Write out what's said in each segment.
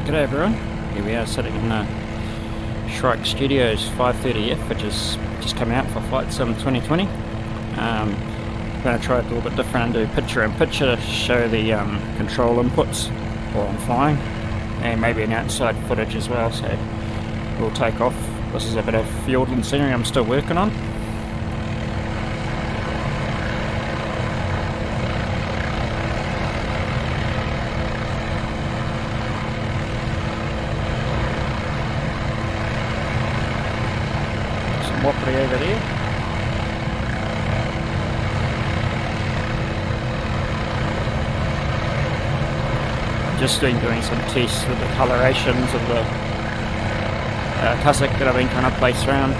G'day everyone, here we are sitting in Shrike Studios 530F, which has just come out for Flight Sim 2020. I'm going to try it a little bit different and do picture-in-picture to show the control inputs while I'm flying, and maybe an outside footage as well, so we'll take off. This is a bit of fieldland scenery I'm still working on. Property over there. Just doing some tests with the colorations of the tussock that I've been trying to place around.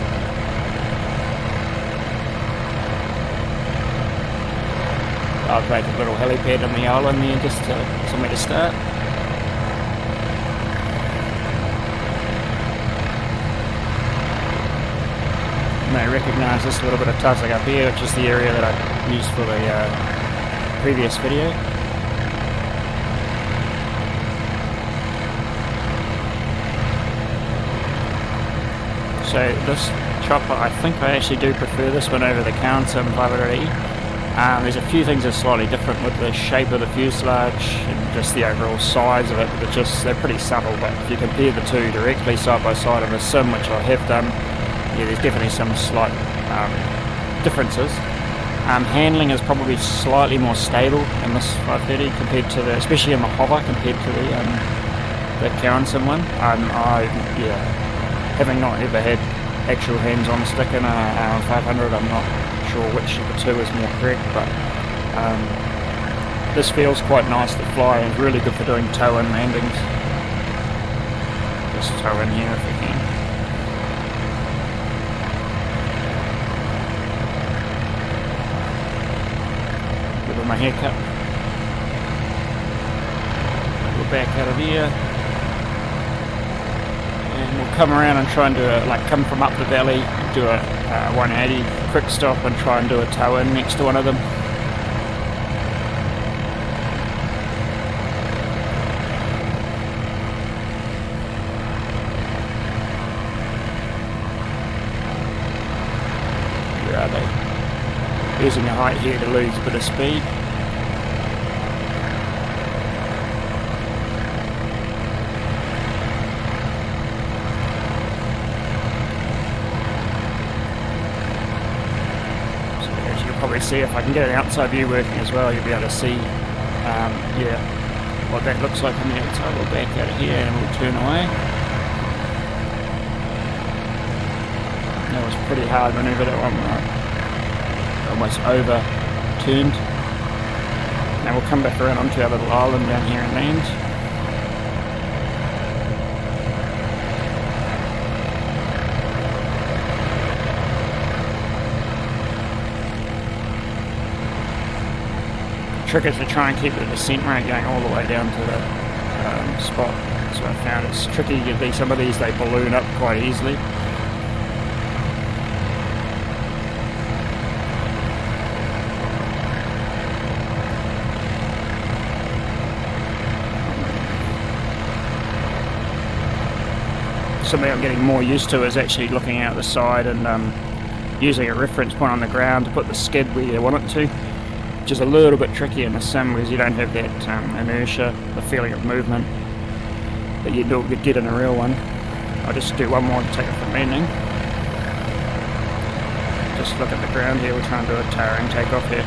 I've made a little helipad on the island there just somewhere to start. You may recognise this little bit of tussock up here, which is the area that I used for the previous video. So this chopper, I think I actually do prefer this one over the Sim 500E. There's a few things that are slightly different with the shape of the fuselage and just the overall size of it, but they're pretty subtle. But if you compare the two directly side by side in a sim, which I have done, yeah, there's definitely some slight differences. Handling is probably slightly more stable in this 530 compared to especially in the hover compared to the Sim one. Having not ever had actual hands-on stick in a 500, I'm not sure which of the two is more correct, but this feels quite nice to fly and really good for doing tow-in landings. Just tow in here if we can. My haircut. We're back out of here, and we'll come around and try and do come from up the valley, do a 180 quick stop, and try and do a tow in next to one of them. Where are they? Using the height here to lose a bit of speed. So as you can probably see, if I can get an outside view working as well, you'll be able to see what that looks like on the outside. We'll back out of here and we'll turn away. That was pretty hard manoeuvre, that one, right? Almost overturned. Now we'll come back around onto our little island down here and land. The trick is to try and keep the descent rate going all the way down to the spot. That's what I found. It's tricky. Some of these, they balloon up quite easily. Something I'm getting more used to is actually looking out the side and using a reference point on the ground to put the skid where you want it to, which is a little bit tricky in the sim because you don't have that inertia, the feeling of movement that you'd get in a real one. I'll just do one more to take off the landing. Just look at the ground here, we're trying to do a towering takeoff here.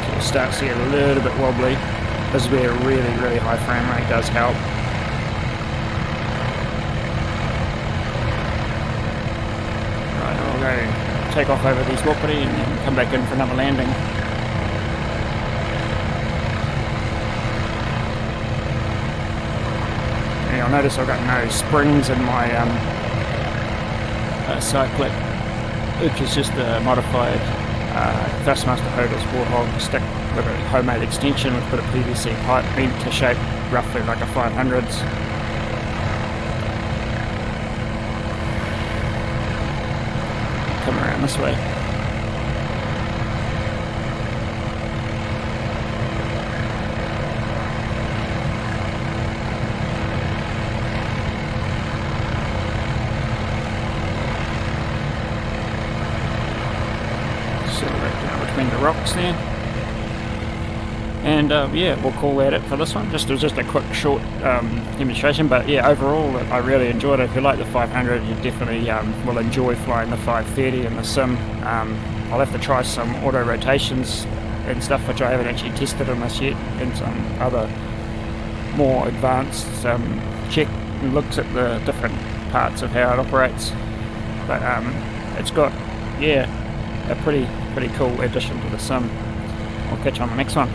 So it starts to get a little bit wobbly. This is where a really, really high frame rate does help. Right, I'll go take off over these whoopity and then come back in for another landing. And you'll notice I've got no springs in my side clip, which is just a modified Thrustmaster Hogarth's Warthog stick with a homemade extension with a bit of PVC pipe bent to shape roughly like a 500s. Come around this way. between the rocks there. And yeah, we'll call that it for this one. It was just a quick, short demonstration, but yeah, overall I really enjoyed it. If you like the 500, you definitely will enjoy flying the 530 in the sim. I'll have to try some auto rotations and stuff, which I haven't actually tested on this yet, and some other more advanced check and looks at the different parts of how it operates. But it's got, yeah, a pretty cool addition to the sim. I'll catch you on the next one.